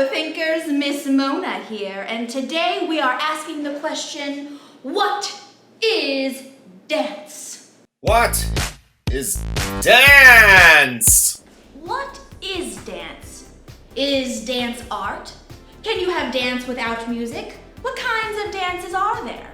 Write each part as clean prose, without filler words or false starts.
Hello thinkers, Miss Mona here, and today we are asking the question, what is dance? What is dance? What is dance? Is dance art? Can you have dance without music? What kinds of dances are there?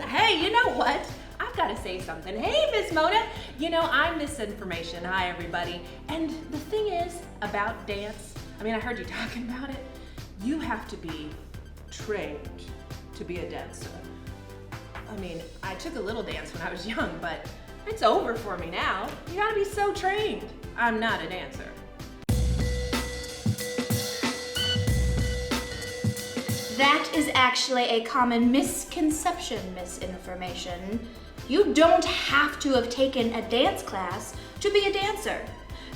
Hey, you know what? I've got to say something. Hey, Miss Mona. You know, I'm Misinformation. Hi, everybody. And the thing is about dance, I heard you talking about it. You have to be trained to be a dancer. I took a little dance when I was young, but it's over for me now. You gotta be so trained. I'm not a dancer. That is actually a common misconception, Misinformation. You don't have to have taken a dance class to be a dancer.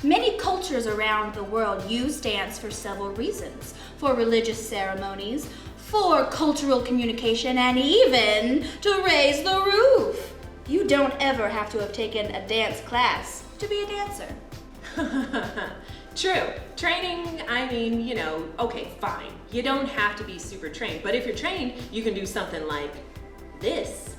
Many cultures around the world use dance for several reasons. For religious ceremonies, for cultural communication, and even to raise the roof. You don't ever have to have taken a dance class to be a dancer. True. Training, okay, fine. You don't have to be super trained, but if you're trained, you can do something like this.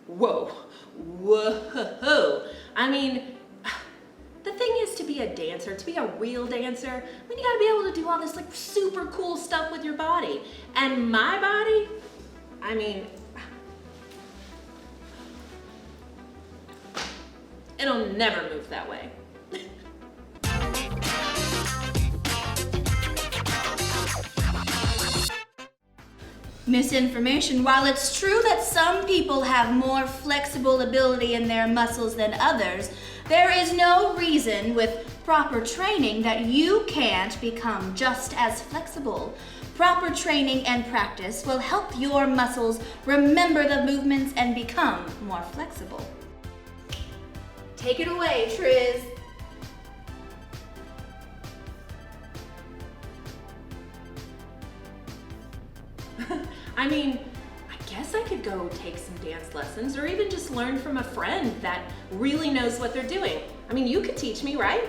Whoa. The thing is, to be a dancer, to be a real dancer, you gotta be able to do all this super cool stuff with your body. And my body, it'll never move that way. Misinformation. While it's true that some people have more flexible ability in their muscles than others, there is no reason with proper training that you can't become just as flexible. Proper training and practice will help your muscles remember the movements and become more flexible. Take it away, Triz. I guess I could go take some dance lessons or even just learn from a friend that really knows what they're doing. You could teach me, right?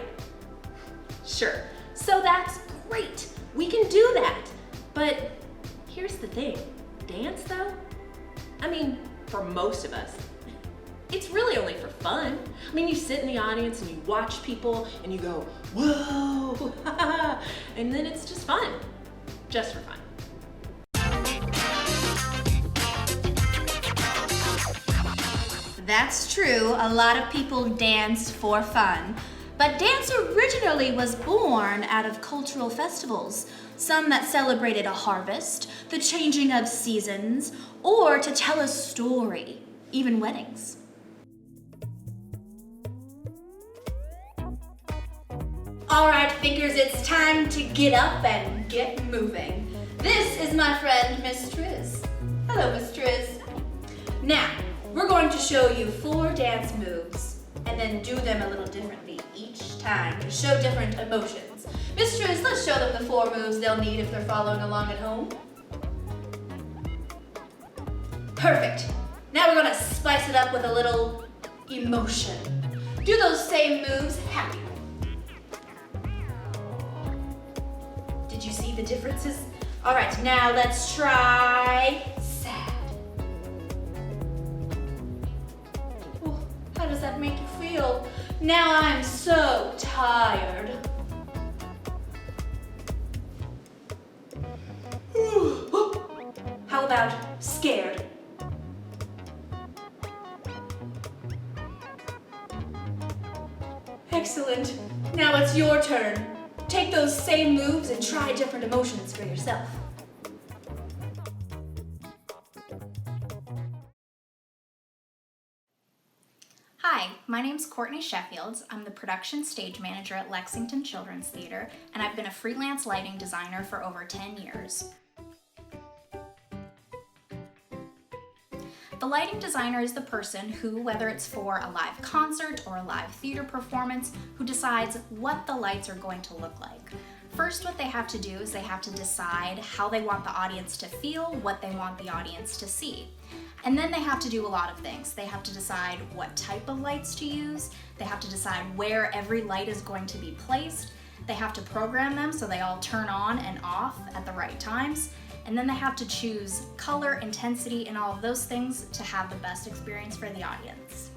Sure. So that's great. We can do that. But here's the thing. Dance, though? For most of us, it's really only for fun. You sit in the audience and you watch people and you go, whoa, and then it's just fun. Just for fun. That's true, a lot of people dance for fun. But dance originally was born out of cultural festivals, some that celebrated a harvest, the changing of seasons, or to tell a story, even weddings. All right, thinkers, it's time to get up and get moving. This is my friend, Miss Triz. Hello, Miss Triz. Now, we're going to show you 4 dance moves and then do them a little differently each time to show different emotions. Miss Triz, let's show them the 4 moves they'll need if they're following along at home. Perfect. Now we're going to spice it up with a little emotion. Do those same moves happy. Did you see the differences? All right, now let's try sad. Oh, how does that make you feel? Now I'm so tired. How about scared? Excellent. Now it's your turn. Take those same moves and try different emotions for yourself. Hi, my name's Courtney Sheffield. I'm the production stage manager at Lexington Children's Theater, and I've been a freelance lighting designer for over 10 years. The lighting designer is the person who, whether it's for a live concert or a live theater performance, who decides what the lights are going to look like. First, what they have to do is they have to decide how they want the audience to feel, what they want the audience to see. And then they have to do a lot of things. They have to decide what type of lights to use. They have to decide where every light is going to be placed. They have to program them so they all turn on and off at the right times. And then they have to choose color, intensity, and all of those things to have the best experience for the audience.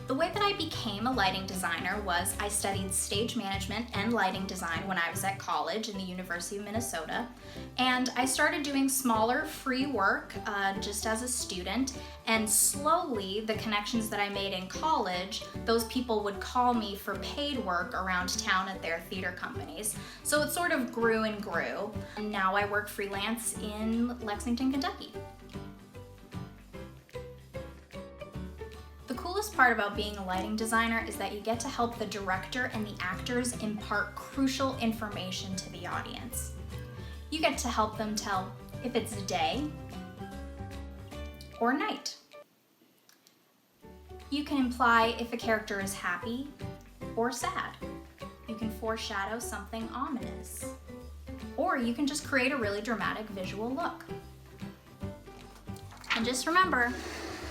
The way that I became a lighting designer was I studied stage management and lighting design when I was at college in the University of Minnesota. And I started doing smaller free work just as a student. And slowly, the connections that I made in college, those people would call me for paid work around town at their theater companies. So it sort of grew and grew. And now I work freelance in Lexington, Kentucky. The coolest part about being a lighting designer is that you get to help the director and the actors impart crucial information to the audience. You get to help them tell if it's day or night. You can imply if a character is happy or sad. You can foreshadow something ominous. Or you can just create a really dramatic visual look. And just remember,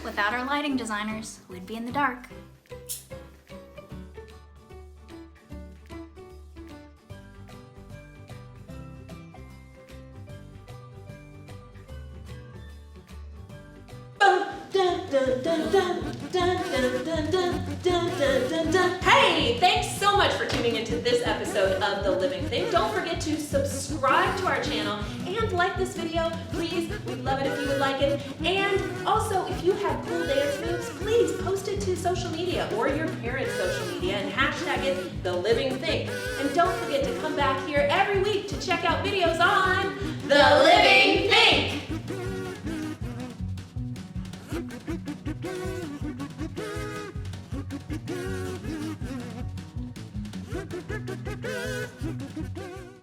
without our lighting designers, we'd be in the dark. Hey, thanks so much for tuning into this episode of The Living Thing. Don't forget to subscribe to our channel and like this video, please. We'd love it if you would like it. And also, if you have cool dance moves, please post it to social media or your parents' social media and hashtag it The Living Thing. And don't forget to come back here every week to check out videos on The Living Thing.